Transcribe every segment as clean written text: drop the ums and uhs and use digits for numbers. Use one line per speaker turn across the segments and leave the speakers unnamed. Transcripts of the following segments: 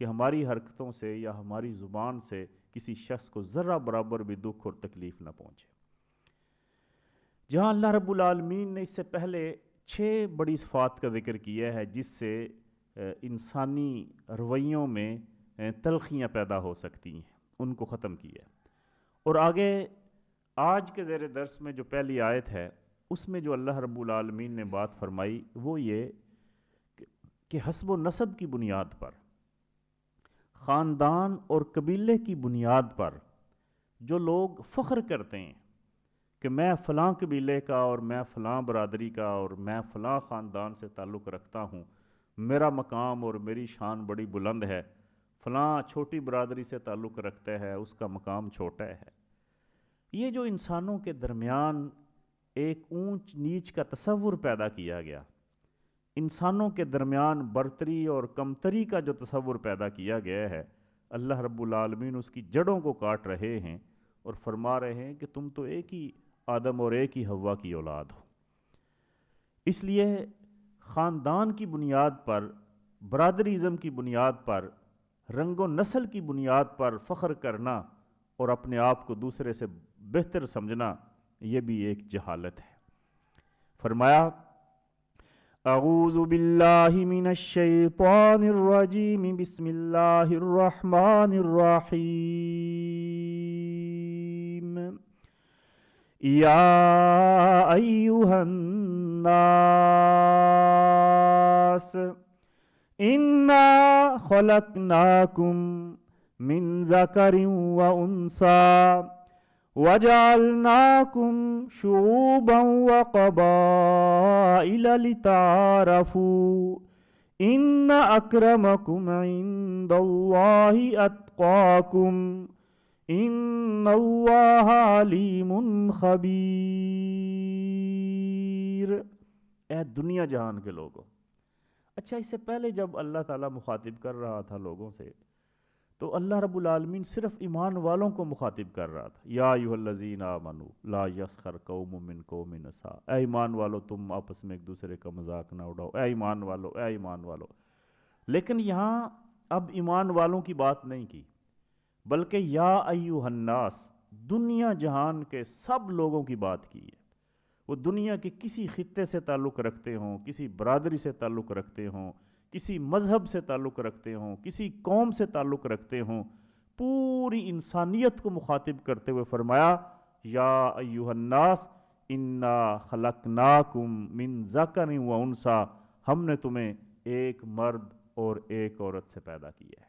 کہ ہماری حرکتوں سے یا ہماری زبان سے کسی شخص کو ذرہ برابر بھی دکھ اور تکلیف نہ پہنچے۔ جہاں اللہ رب العالمین نے اس سے پہلے 6 بڑی صفات کا ذکر کیا ہے جس سے انسانی رویوں میں تلخیاں پیدا ہو سکتی ہیں، ان کو ختم کیا ہے۔ اور آگے آج کے زیر درس میں جو پہلی آیت ہے اس میں جو اللہ رب العالمین نے بات فرمائی وہ یہ کہ حسب و نسب کی بنیاد پر، خاندان اور قبیلے کی بنیاد پر جو لوگ فخر کرتے ہیں کہ میں فلاں قبیلے کا اور میں فلاں برادری کا اور میں فلاں خاندان سے تعلق رکھتا ہوں، میرا مقام اور میری شان بڑی بلند ہے، فلاں چھوٹی برادری سے تعلق رکھتا ہے اس کا مقام چھوٹا ہے، یہ جو انسانوں کے درمیان ایک اونچ نیچ کا تصور پیدا کیا گیا، انسانوں کے درمیان برتری اور کمتری کا جو تصور پیدا کیا گیا ہے، اللہ رب العالمین اس کی جڑوں کو کاٹ رہے ہیں اور فرما رہے ہیں کہ تم تو ایک ہی آدم اور ایک ہی حوا کی اولاد ہو۔ اس لیے خاندان کی بنیاد پر، برادریزم کی بنیاد پر، رنگ و نسل کی بنیاد پر فخر کرنا اور اپنے آپ کو دوسرے سے بہتر سمجھنا، یہ بھی ایک جہالت ہے۔ فرمایا اعوذ باللہ من الشیطان الرجیم بسم اللہ الرحمن الرحیم یا ایہا الناس انا خلقناکم من ذکر و انثی وَجَعَلْنَاكُمْ شُعُوبًا وَقَبَائِلَ لِتَعَارَفُوا إِنَّ أَكْرَمَكُمْ عِندَ اللَّهِ أَتْقَاكُمْ إِنَّ اللَّهَ عَلِيمٌ خَبِيرٌ۔ اے دنیا جہان کے لوگوں، اچھا اس سے پہلے جب اللہ تعالیٰ مخاطب کر رہا تھا لوگوں سے تو اللہ رب العالمین صرف ایمان والوں کو مخاطب کر رہا تھا۔ یا ایھا الذین آمنوا لا یسخر قوم من قوم عسیٰ، اے ایمان والو تم آپس میں ایک دوسرے کا مذاق نہ اڑاؤ، اے ایمان والو، اے ایمان والو۔ لیکن یہاں اب ایمان والوں کی بات نہیں کی بلکہ یا ایھا الناس، دنیا جہان کے سب لوگوں کی بات کی ہے۔ وہ دنیا کے کسی خطے سے تعلق رکھتے ہوں، کسی برادری سے تعلق رکھتے ہوں، کسی مذہب سے تعلق رکھتے ہوں، کسی قوم سے تعلق رکھتے ہوں، پوری انسانیت کو مخاطب کرتے ہوئے فرمایا یا ایھا الناس انا خلقناکم من ذکر و انثی، ہم نے تمہیں ایک مرد اور ایک عورت سے پیدا کیا ہے۔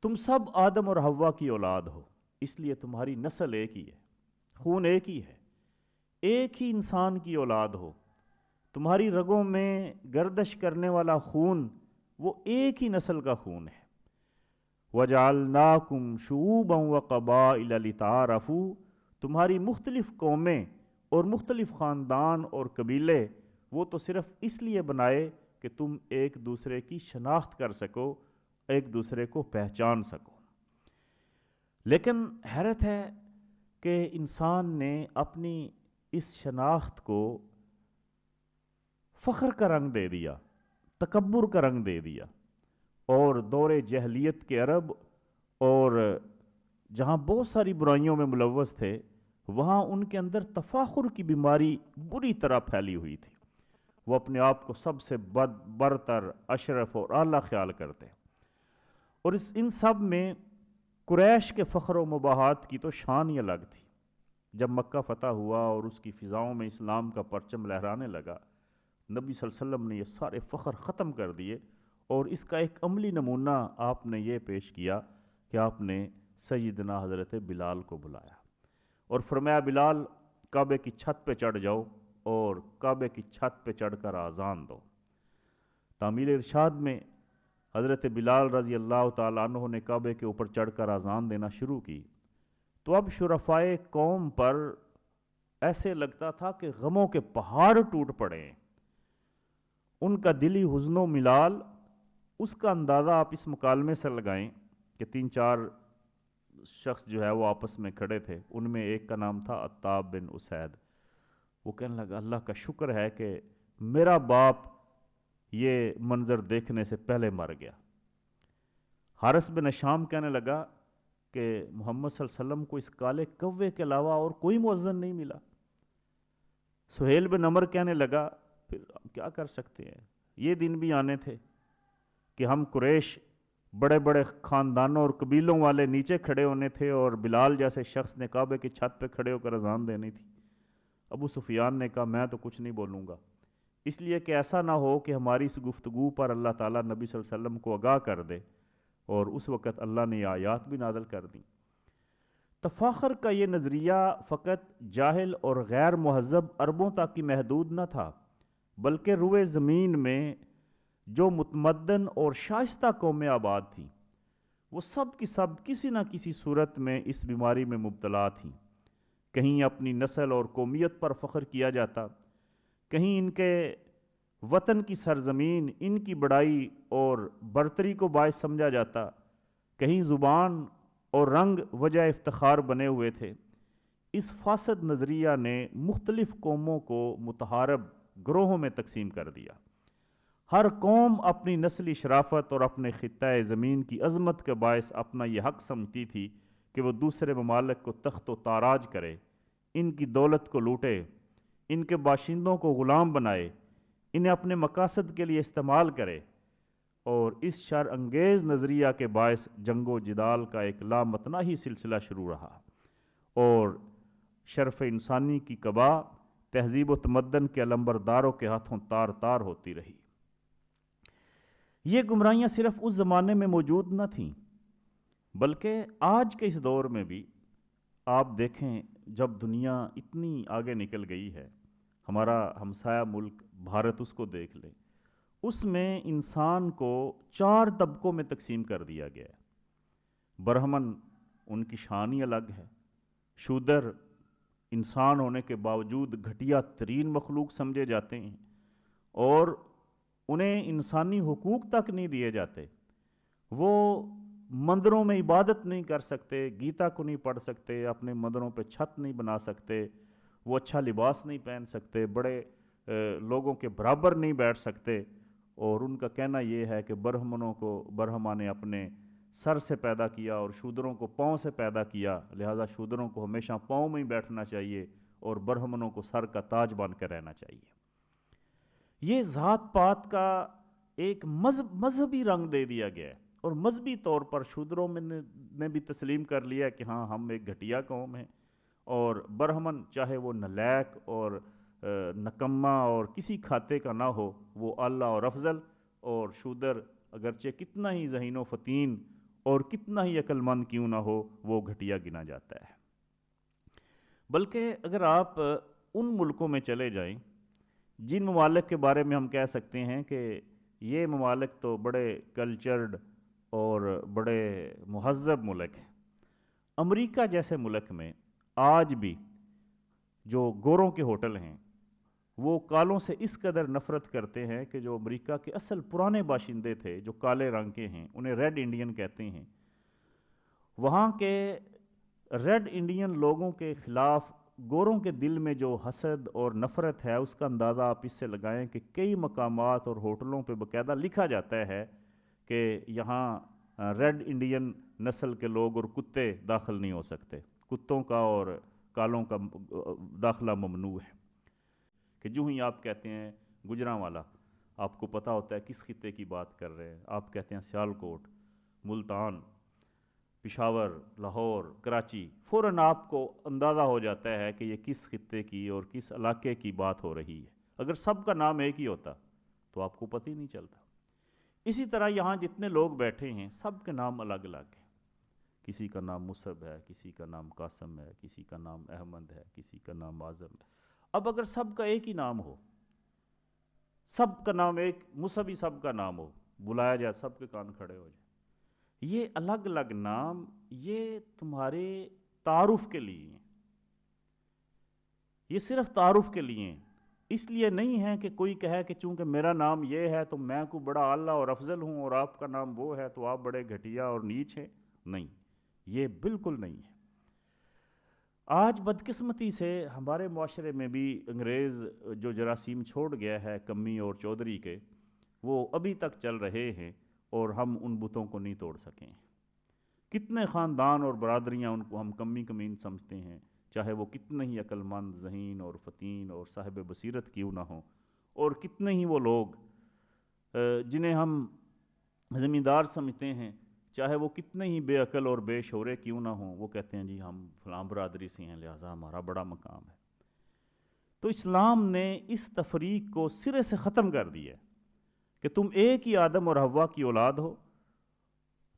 تم سب آدم اور حوا کی اولاد ہو، اس لیے تمہاری نسل ایک ہی ہے، خون ایک ہی ہے، ایک ہی انسان کی اولاد ہو، تمہاری رگوں میں گردش کرنے والا خون وہ ایک ہی نسل کا خون ہے۔ وَجَعَلْنَاكُمْ شُعُوبًا وَقَبَائِلَ لِتَعَارَفُوا، تمہاری مختلف قومیں اور مختلف خاندان اور قبیلے وہ تو صرف اس لیے بنائے کہ تم ایک دوسرے کی شناخت کر سکو، ایک دوسرے کو پہچان سکو۔ لیکن حیرت ہے کہ انسان نے اپنی اس شناخت کو فخر کا رنگ دے دیا، تکبر کا رنگ دے دیا، اور دور جہلیت کے عرب اور جہاں بہت ساری برائیوں میں ملوث تھے وہاں ان کے اندر تفاخر کی بیماری بری طرح پھیلی ہوئی تھی۔ وہ اپنے آپ کو سب سے برتر، اشرف اور اعلیٰ خیال کرتے، اور ان سب میں قریش کے فخر و مباحات کی تو شان ہی الگ تھی۔ جب مکہ فتح ہوا اور اس کی فضاؤں میں اسلام کا پرچم لہرانے لگا، نبی صلی اللہ علیہ وسلم نے یہ سارے فخر ختم کر دیے اور اس کا ایک عملی نمونہ آپ نے یہ پیش کیا کہ آپ نے سیدنا حضرت بلال کو بلایا اور فرمایا بلال کعبے کی چھت پہ چڑھ جاؤ اور کعبے کی چھت پہ چڑھ کر آذان دو۔ تعمیل ارشاد میں حضرت بلال رضی اللہ تعالیٰ عنہ نے کعبے کے اوپر چڑھ کر آذان دینا شروع کی تو اب شرفائے قوم پر ایسے لگتا تھا کہ غموں کے پہاڑ ٹوٹ پڑے ہیں۔ ان کا دلی حزن و ملال، اس کا اندازہ آپ اس مکالمے سے لگائیں کہ 3-4 شخص جو ہے وہ آپس میں کھڑے تھے، ان میں ایک کا نام تھا عتاب بن اسید۔ وہ کہنے لگا اللہ کا شکر ہے کہ میرا باپ یہ منظر دیکھنے سے پہلے مر گیا، حارث بن ہشام کہنے لگا کہ محمد صلی اللہ علیہ وسلم کو اس کالے کوے کے علاوہ اور کوئی مؤذن نہیں ملا۔ سہیل بن عمر کہنے لگا پھر ہم کیا کر سکتے ہیں، یہ دن بھی آنے تھے کہ ہم قریش بڑے بڑے خاندانوں اور قبیلوں والے نیچے کھڑے ہونے تھے اور بلال جیسے شخص نے کعبے کی چھت پہ کھڑے ہو کر اذان دینی تھی۔ ابو سفیان نے کہا میں تو کچھ نہیں بولوں گا، اس لیے کہ ایسا نہ ہو کہ ہماری اس گفتگو پر اللہ تعالیٰ نبی صلی اللہ علیہ وسلم کو آگاہ کر دے، اور اس وقت اللہ نے یہ آیات بھی نازل کر دیں۔ تفاخر کا یہ نظریہ فقط جاہل اور غیر مہذب عربوں تک کی محدود نہ تھا، بلکہ روئے زمین میں جو متمدن اور شائستہ قومیں آباد تھیں وہ سب کی سب کسی نہ کسی صورت میں اس بیماری میں مبتلا تھیں۔ کہیں اپنی نسل اور قومیت پر فخر کیا جاتا، کہیں ان کے وطن کی سرزمین ان کی بڑائی اور برتری کو باعث سمجھا جاتا، کہیں زبان اور رنگ وجہ افتخار بنے ہوئے تھے۔ اس فاسد نظریہ نے مختلف قوموں کو متحارب گروہوں میں تقسیم کر دیا۔ ہر قوم اپنی نسلی شرافت اور اپنے خطۂ زمین کی عظمت کے باعث اپنا یہ حق سمجھتی تھی کہ وہ دوسرے ممالک کو تخت و تاراج کرے، ان کی دولت کو لوٹے، ان کے باشندوں کو غلام بنائے، انہیں اپنے مقاصد کے لیے استعمال کرے، اور اس شر انگیز نظریہ کے باعث جنگ و جدال کا ایک لامتناہی سلسلہ شروع رہا، اور شرف انسانی کی قبا تہذیب و تمدن کے علمبرداروں کے ہاتھوں تار تار ہوتی رہی۔ یہ گمراہیاں صرف اس زمانے میں موجود نہ تھیں، بلکہ آج کے اس دور میں بھی آپ دیکھیں، جب دنیا اتنی آگے نکل گئی ہے، ہمارا ہمسایہ ملک بھارت اس کو دیکھ لیں، اس میں انسان کو 4 طبقوں میں تقسیم کر دیا گیا ہے۔ برہمن ان کی شان ہی الگ ہے، شودر انسان ہونے کے باوجود گھٹیا ترین مخلوق سمجھے جاتے ہیں، اور انہیں انسانی حقوق تک نہیں دیے جاتے۔ وہ مندروں میں عبادت نہیں کر سکتے، گیتا کو نہیں پڑھ سکتے، اپنے مندروں پہ چھت نہیں بنا سکتے، وہ اچھا لباس نہیں پہن سکتے، بڑے لوگوں کے برابر نہیں بیٹھ سکتے، اور ان کا کہنا یہ ہے کہ برہمنوں کو برہما نے اپنے سر سے پیدا کیا اور شودروں کو پاؤں سے پیدا کیا، لہذا شودروں کو ہمیشہ پاؤں میں ہی بیٹھنا چاہیے اور برہمنوں کو سر کا تاج بن کر رہنا چاہیے۔ یہ ذات پات کا ایک مذہبی رنگ دے دیا گیا ہے، اور مذہبی طور پر شودروں نے بھی تسلیم کر لیا کہ ہاں ہم ایک گھٹیا قوم ہیں، اور برہمن چاہے وہ نلیک اور نکمہ اور کسی کھاتے کا نہ ہو وہ اعلیٰ اور افضل، اور شودر اگرچہ کتنا ہی ذہین و فطین اور کتنا ہی عقل مند کیوں نہ ہو وہ گھٹیا گنا جاتا ہے۔ بلکہ اگر آپ ان ملکوں میں چلے جائیں جن ممالک کے بارے میں ہم کہہ سکتے ہیں کہ یہ ممالک تو بڑے کلچرڈ اور بڑے مہذب ملک ہیں، امریکہ جیسے ملک میں آج بھی جو گوروں کے ہوٹل ہیں وہ کالوں سے اس قدر نفرت کرتے ہیں کہ جو امریکہ کے اصل پرانے باشندے تھے جو کالے رنگ کے ہیں، انہیں ریڈ انڈین کہتے ہیں، وہاں کے ریڈ انڈین لوگوں کے خلاف گوروں کے دل میں جو حسد اور نفرت ہے اس کا اندازہ آپ اس سے لگائیں کہ کئی مقامات اور ہوٹلوں پہ باقاعدہ لکھا جاتا ہے کہ یہاں ریڈ انڈین نسل کے لوگ اور کتے داخل نہیں ہو سکتے، کتوں کا اور کالوں کا داخلہ ممنوع ہے۔ کہ جو ہی آپ کہتے ہیں گجرانوالا، آپ کو پتہ ہوتا ہے کس خطے کی بات کر رہے ہیں، آپ کہتے ہیں سیالکوٹ، ملتان، پشاور، لاہور، کراچی، فوراً آپ کو اندازہ ہو جاتا ہے کہ یہ کس خطے کی اور کس علاقے کی بات ہو رہی ہے۔ اگر سب کا نام ایک ہی ہوتا تو آپ کو پتہ ہی نہیں چلتا۔ اسی طرح یہاں جتنے لوگ بیٹھے ہیں سب کے نام الگ الگ ہیں، کسی کا نام مصعب ہے، کسی کا نام قاسم ہے، کسی کا نام احمد ہے، کسی کا نام اعظم ہے۔ اب اگر سب کا ایک ہی نام ہو، سب کا نام ایک مصعب ہی سب کا نام ہو، بلایا جائے سب کے کان کھڑے ہو جائیں، یہ الگ الگ نام یہ تمہارے تعارف کے لیے ہیں، یہ صرف تعارف کے لیے ہیں، اس لیے نہیں ہے کہ کوئی کہے کہ چونکہ میرا نام یہ ہے تو میں کوئی بڑا اعلیٰ اور افضل ہوں اور آپ کا نام وہ ہے تو آپ بڑے گھٹیا اور نیچ ہیں، نہیں، یہ بالکل نہیں ہے۔ آج بدقسمتی سے ہمارے معاشرے میں بھی انگریز جو جراثیم چھوڑ گیا ہے کمی اور چودھری کے، وہ ابھی تک چل رہے ہیں، اور ہم ان بتوں کو نہیں توڑ سکیں۔ کتنے خاندان اور برادریاں ان کو ہم کمی کمین سمجھتے ہیں، چاہے وہ کتنے ہی عقل مند، ذہین اور فتین اور صاحب بصیرت کیوں نہ ہوں، اور کتنے ہی وہ لوگ جنہیں ہم زمیندار سمجھتے ہیں، چاہے وہ کتنے ہی بے عقل اور بے شعورے کیوں نہ ہوں، وہ کہتے ہیں جی ہم فلاں برادری سے ہیں لہٰذا ہمارا بڑا مقام ہے۔ تو اسلام نے اس تفریق کو سرے سے ختم کر دیا کہ تم ایک ہی آدم اور حوا کی اولاد ہو،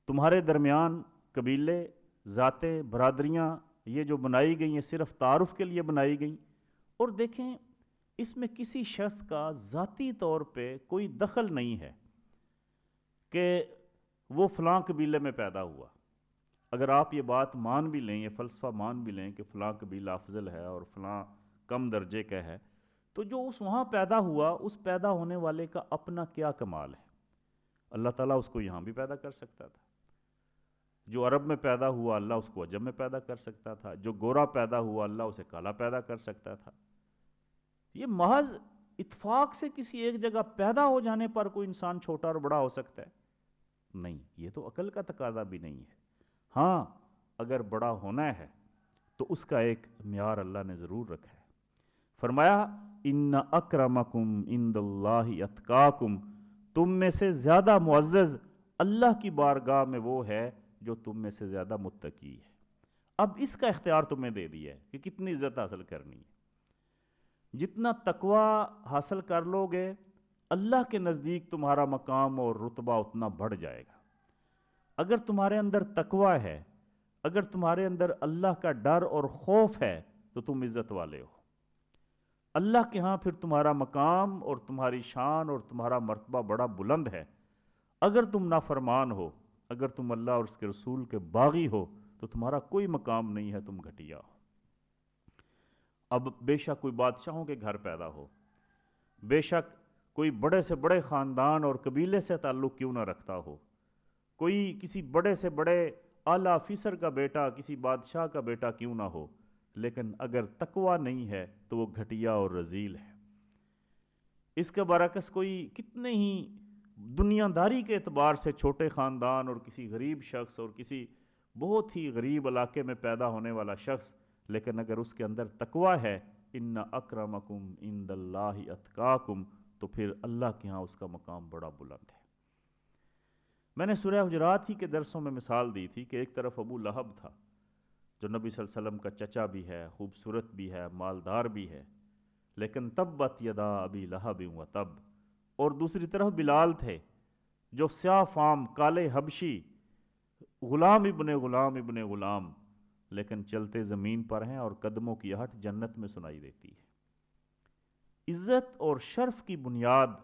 تمہارے درمیان قبیلے، ذاتیں، برادریاں یہ جو بنائی گئی ہیں صرف تعارف کے لیے بنائی گئیں، اور دیکھیں اس میں کسی شخص کا ذاتی طور پہ کوئی دخل نہیں ہے کہ وہ فلاں قبیلے میں پیدا ہوا۔ اگر آپ یہ بات مان بھی لیں، یہ فلسفہ مان بھی لیں کہ فلاں قبیلہ افضل ہے اور فلاں کم درجے کا ہے، تو جو اس وہاں پیدا ہوا اس پیدا ہونے والے کا اپنا کیا کمال ہے؟ اللہ تعالیٰ اس کو یہاں بھی پیدا کر سکتا تھا۔ جو عرب میں پیدا ہوا اللہ اس کو عجم میں پیدا کر سکتا تھا، جو گورا پیدا ہوا اللہ اسے کالا پیدا کر سکتا تھا۔ یہ محض اتفاق سے کسی ایک جگہ پیدا ہو جانے پر کوئی انسان چھوٹا اور بڑا ہو سکتا ہے؟ نہیں، یہ تو عقل کا تقاضا بھی نہیں ہے۔ ہاں، اگر بڑا ہونا ہے تو اس کا ایک معیار اللہ نے ضرور رکھا ہے۔ فرمایا ان اکرمکم عند اللہ اتقاکم، تم میں سے زیادہ معزز اللہ کی بارگاہ میں وہ ہے جو تم میں سے زیادہ متقی ہے۔ اب اس کا اختیار تمہیں دے دیا ہے کہ کتنی عزت حاصل کرنی ہے۔ جتنا تقوی حاصل کر لو گے اللہ کے نزدیک تمہارا مقام اور رتبہ اتنا بڑھ جائے گا۔ اگر تمہارے اندر تقوی ہے، اگر تمہارے اندر اللہ کا ڈر اور خوف ہے تو تم عزت والے ہو۔ اللہ کے ہاں پھر تمہارا مقام اور تمہاری شان اور تمہارا مرتبہ بڑا بلند ہے۔ اگر تم نافرمان ہو، اگر تم اللہ اور اس کے رسول کے باغی ہو تو تمہارا کوئی مقام نہیں ہے، تم گھٹیا ہو۔ اب بے شک کوئی بادشاہوں کے گھر پیدا ہو، بے شک کوئی بڑے سے بڑے خاندان اور قبیلے سے تعلق کیوں نہ رکھتا ہو، کوئی کسی بڑے سے بڑے اعلیٰ افیسر کا بیٹا، کسی بادشاہ کا بیٹا کیوں نہ ہو، لیکن اگر تقوی نہیں ہے تو وہ گھٹیا اور رذیل ہے۔ اس کے برعکس کوئی کتنے ہی دنیا داری کے اعتبار سے چھوٹے خاندان اور کسی غریب شخص اور کسی بہت ہی غریب علاقے میں پیدا ہونے والا شخص، لیکن اگر اس کے اندر تقوی ہے، ان اکرمکم عند اللہ اتقاکم، تو پھر اللہ کے ہاں اس کا مقام بڑا بلند ہے۔ میں نے سورہ حجرات ہی کے درسوں میں مثال دی تھی کہ ایک طرف ابو لہب تھا جو نبی صلی اللہ علیہ وسلم کا چچا بھی ہے، خوبصورت بھی ہے، مالدار بھی ہے، لیکن تبت یدا ابی لہب وتب، اور دوسری طرف بلال تھے جو سیاہ فام، کالے حبشی، غلام ابن غلام ابن غلام، لیکن چلتے زمین پر ہیں اور قدموں کی آہٹ جنت میں سنائی دیتی ہے۔ عزت اور شرف کی بنیاد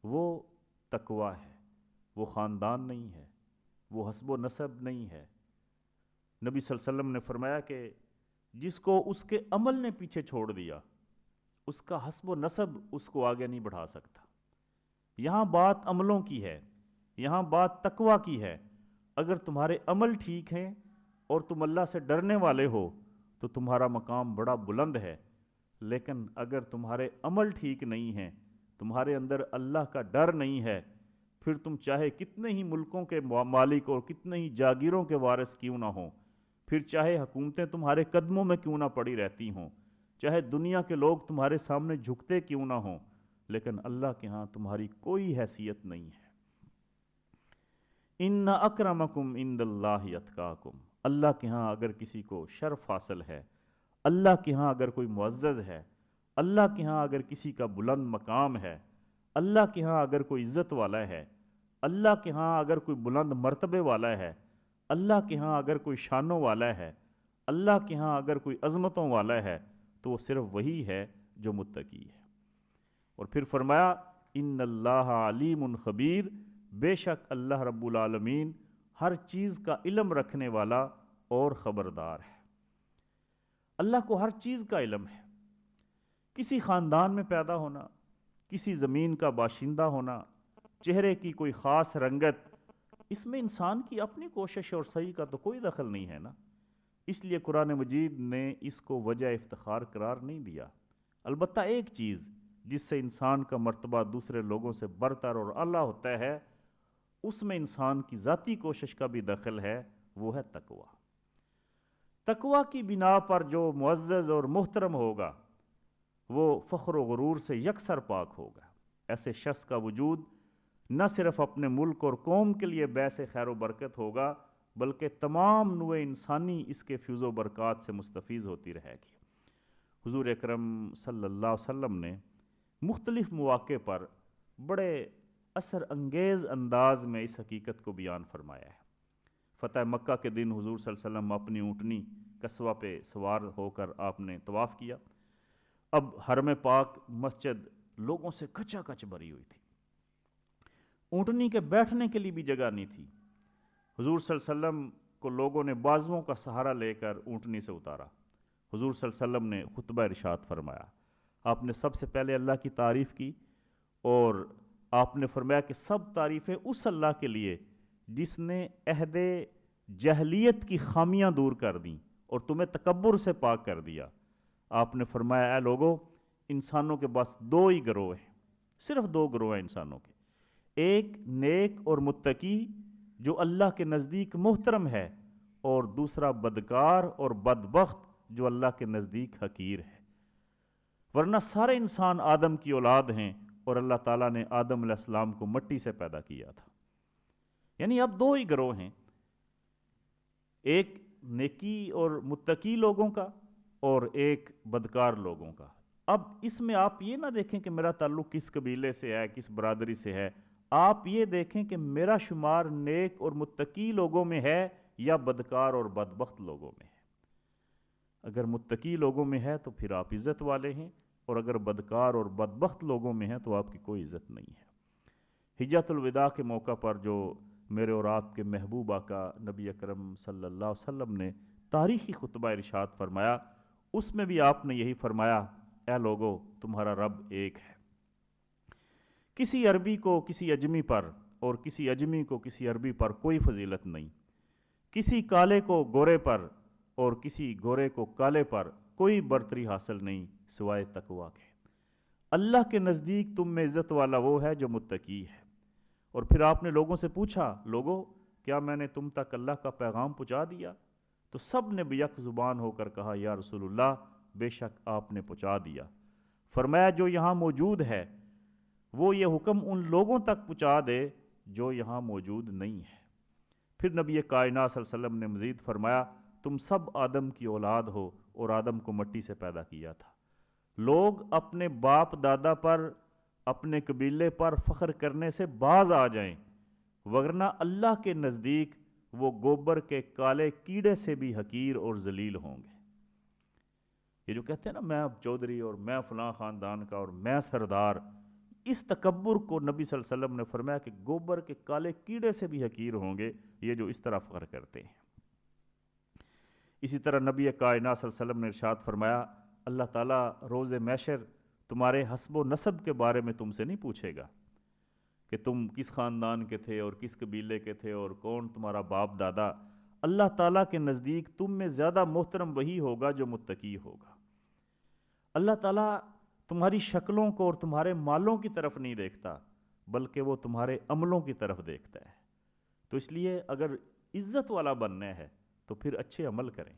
وہ تقوی ہے، وہ خاندان نہیں ہے، وہ حسب و نسب نہیں ہے۔ نبی صلی اللہ علیہ وسلم نے فرمایا کہ جس کو اس کے عمل نے پیچھے چھوڑ دیا، اس کا حسب و نسب اس کو آگے نہیں بڑھا سکتا۔ یہاں بات عملوں کی ہے، یہاں بات تقوی کی ہے۔ اگر تمہارے عمل ٹھیک ہیں اور تم اللہ سے ڈرنے والے ہو تو تمہارا مقام بڑا بلند ہے، لیکن اگر تمہارے عمل ٹھیک نہیں ہیں، تمہارے اندر اللہ کا ڈر نہیں ہے، پھر تم چاہے کتنے ہی ملکوں کے مالک اور کتنے ہی جاگیروں کے وارث کیوں نہ ہوں، پھر چاہے حکومتیں تمہارے قدموں میں کیوں نہ پڑی رہتی ہوں، چاہے دنیا کے لوگ تمہارے سامنے جھکتے کیوں نہ ہوں، لیکن اللہ کے ہاں تمہاری کوئی حیثیت نہیں ہے۔ ان اکرمکم عند اللہ اتقاکم، اللہ کے ہاں اگر کسی کو شرف حاصل ہے، اللہ کے ہاں اگر کوئی معزز ہے، اللہ کے ہاں اگر کسی کا بلند مقام ہے، اللہ کے ہاں اگر کوئی عزت والا ہے، اللہ کے ہاں اگر کوئی بلند مرتبے والا ہے، اللہ کے ہاں اگر کوئی شانوں والا ہے، اللہ کے ہاں اگر کوئی عظمتوں والا ہے، تو وہ صرف وہی ہے جو متقی ہے۔ اور پھر فرمایا ان اللہ علیم خبیر، بے شک اللہ رب العالمین ہر چیز کا علم رکھنے والا اور خبردار ہے۔ اللہ کو ہر چیز کا علم ہے۔ کسی خاندان میں پیدا ہونا، کسی زمین کا باشندہ ہونا، چہرے کی کوئی خاص رنگت، اس میں انسان کی اپنی کوشش اور سعی کا تو کوئی دخل نہیں ہے نا۔ اس لیے قرآن مجید نے اس کو وجہ افتخار قرار نہیں دیا۔ البتہ ایک چیز جس سے انسان کا مرتبہ دوسرے لوگوں سے برتر اور اعلیٰ ہوتا ہے، اس میں انسان کی ذاتی کوشش کا بھی دخل ہے، وہ ہے تقوی۔ تقوی کی بنا پر جو معزز اور محترم ہوگا وہ فخر و غرور سے یکسر پاک ہوگا۔ ایسے شخص کا وجود نہ صرف اپنے ملک اور قوم کے لیے باعث خیر و برکت ہوگا، بلکہ تمام نوع انسانی اس کے فیض و برکات سے مستفیض ہوتی رہے گی۔ حضور اکرم صلی اللہ علیہ وسلم نے مختلف مواقع پر بڑے اثر انگیز انداز میں اس حقیقت کو بیان فرمایا ہے۔ فتح مکہ کے دن حضور صلی اللہ علیہ وسلم اپنی اونٹنی قصوہ پہ سوار ہو کر آپ نے طواف کیا۔ اب حرم پاک مسجد لوگوں سے کچا کچ بھری ہوئی تھی، اونٹنی کے بیٹھنے کے لیے بھی جگہ نہیں تھی۔ حضور صلی اللہ علیہ وسلم کو لوگوں نے بازوؤں کا سہارا لے کر اونٹنی سے اتارا۔ حضور صلی اللہ علیہ وسلم نے خطبہ ارشاد فرمایا۔ آپ نے سب سے پہلے اللہ کی تعریف کی اور آپ نے فرمایا کہ سب تعریفیں اس اللہ کے لیے جس نے عہد جہلیت کی خامیاں دور کر دیں اور تمہیں تکبر سے پاک کر دیا۔ آپ نے فرمایا اے لوگو، انسانوں کے بس دو ہی گروہ ہیں، صرف دو گروہ ہیں انسانوں کے، ایک نیک اور متقی جو اللہ کے نزدیک محترم ہے، اور دوسرا بدکار اور بدبخت جو اللہ کے نزدیک حقیر ہے۔ ورنہ سارے انسان آدم کی اولاد ہیں اور اللہ تعالیٰ نے آدم علیہ السلام کو مٹی سے پیدا کیا تھا۔ یعنی اب دو ہی گروہ ہیں، ایک نیکی اور متقی لوگوں کا اور ایک بدکار لوگوں کا۔ اب اس میں آپ یہ نہ دیکھیں کہ میرا تعلق کس قبیلے سے ہے، کس برادری سے ہے، آپ یہ دیکھیں کہ میرا شمار نیک اور متقی لوگوں میں ہے یا بدکار اور بدبخت لوگوں میں ہے۔ اگر متقی لوگوں میں ہے تو پھر آپ عزت والے ہیں، اور اگر بدکار اور بدبخت لوگوں میں ہے تو آپ کی کوئی عزت نہیں ہے۔ حجۃ الوداع کے موقع پر جو میرے اور آپ کے محبوب آقا نبی اکرم صلی اللہ علیہ وسلم نے تاریخی خطبہ ارشاد فرمایا، اس میں بھی آپ نے یہی فرمایا اے لوگو تمہارا رب ایک ہے۔ کسی عربی کو کسی اجمی پر اور کسی اجمی کو کسی عربی پر کوئی فضیلت نہیں، کسی کالے کو گورے پر اور کسی گورے کو کالے پر کوئی برتری حاصل نہیں سوائے تقویٰ کے۔ اللہ کے نزدیک تم میں عزت والا وہ ہے جو متقی ہے۔ اور پھر آپ نے لوگوں سے پوچھا لوگو کیا میں نے تم تک اللہ کا پیغام پہنچا دیا؟ تو سب نے بیک زبان ہو کر کہا یا رسول اللہ بے شک آپ نے پہنچا دیا۔ فرمایا جو یہاں موجود ہے وہ یہ حکم ان لوگوں تک پہنچا دے جو یہاں موجود نہیں ہے۔ پھر نبی کائنات صلی اللہ علیہ وسلم نے مزید فرمایا تم سب آدم کی اولاد ہو اور آدم کو مٹی سے پیدا کیا تھا۔ لوگ اپنے باپ دادا پر اپنے قبیلے پر فخر کرنے سے باز آ جائیں، ورنہ اللہ کے نزدیک وہ گوبر کے کالے کیڑے سے بھی حقیر اور ذلیل ہوں گے۔ یہ جو کہتے ہیں نا میں چودھری اور میں فلاں خاندان کا اور میں سردار، اس تکبر کو نبی صلی اللہ علیہ وسلم نے فرمایا کہ گوبر کے کالے کیڑے سے بھی حقیر ہوں گے یہ جو اس طرح فخر کرتے ہیں۔ اسی طرح نبی کائنات صلی اللہ علیہ وسلم نے ارشاد فرمایا اللہ تعالیٰ روز محشر تمہارے حسب و نسب کے بارے میں تم سے نہیں پوچھے گا کہ تم کس خاندان کے تھے اور کس قبیلے کے تھے اور کون تمہارا باپ دادا۔ اللہ تعالیٰ کے نزدیک تم میں زیادہ محترم وہی ہوگا جو متقی ہوگا۔ اللہ تعالیٰ تمہاری شکلوں کو اور تمہارے مالوں کی طرف نہیں دیکھتا بلکہ وہ تمہارے عملوں کی طرف دیکھتا ہے۔ تو اس لیے اگر عزت والا بننا ہے تو پھر اچھے عمل کریں،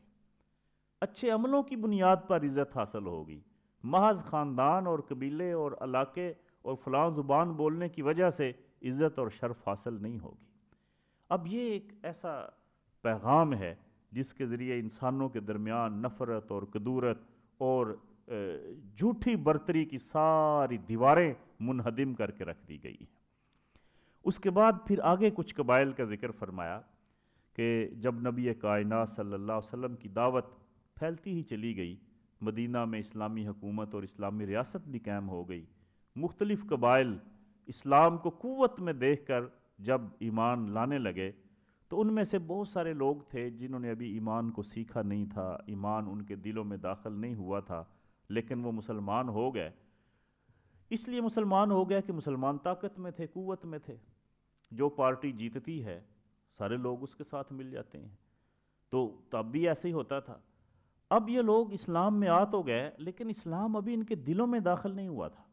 اچھے عملوں کی بنیاد پر عزت حاصل ہوگی۔ محض خاندان اور قبیلے اور علاقے اور فلاں زبان بولنے کی وجہ سے عزت اور شرف حاصل نہیں ہوگی۔ اب یہ ایک ایسا پیغام ہے جس کے ذریعے انسانوں کے درمیان نفرت اور کدورت اور جھوٹی برتری کی ساری دیواریں منہدم کر کے رکھ دی گئی ہیں۔ اس کے بعد پھر آگے کچھ قبائل کا ذکر فرمایا کہ جب نبی کائنات صلی اللہ علیہ وسلم کی دعوت پھیلتی ہی چلی گئی، مدینہ میں اسلامی حکومت اور اسلامی ریاست بھی قائم ہو گئی، مختلف قبائل اسلام کو قوت میں دیکھ کر جب ایمان لانے لگے تو ان میں سے بہت سارے لوگ تھے جنہوں نے ابھی ایمان کو سیکھا نہیں تھا، ایمان ان کے دلوں میں داخل نہیں ہوا تھا، لیکن وہ مسلمان ہو گئے۔ اس لیے مسلمان ہو گئے کہ مسلمان طاقت میں تھے، قوت میں تھے، جو پارٹی جیتتی ہے سارے لوگ اس کے ساتھ مل جاتے ہیں۔ تو تب بھی ایسے ہی ہوتا تھا۔ اب یہ لوگ اسلام میں آ تو گئے لیکن اسلام ابھی ان کے دلوں میں داخل نہیں ہوا تھا،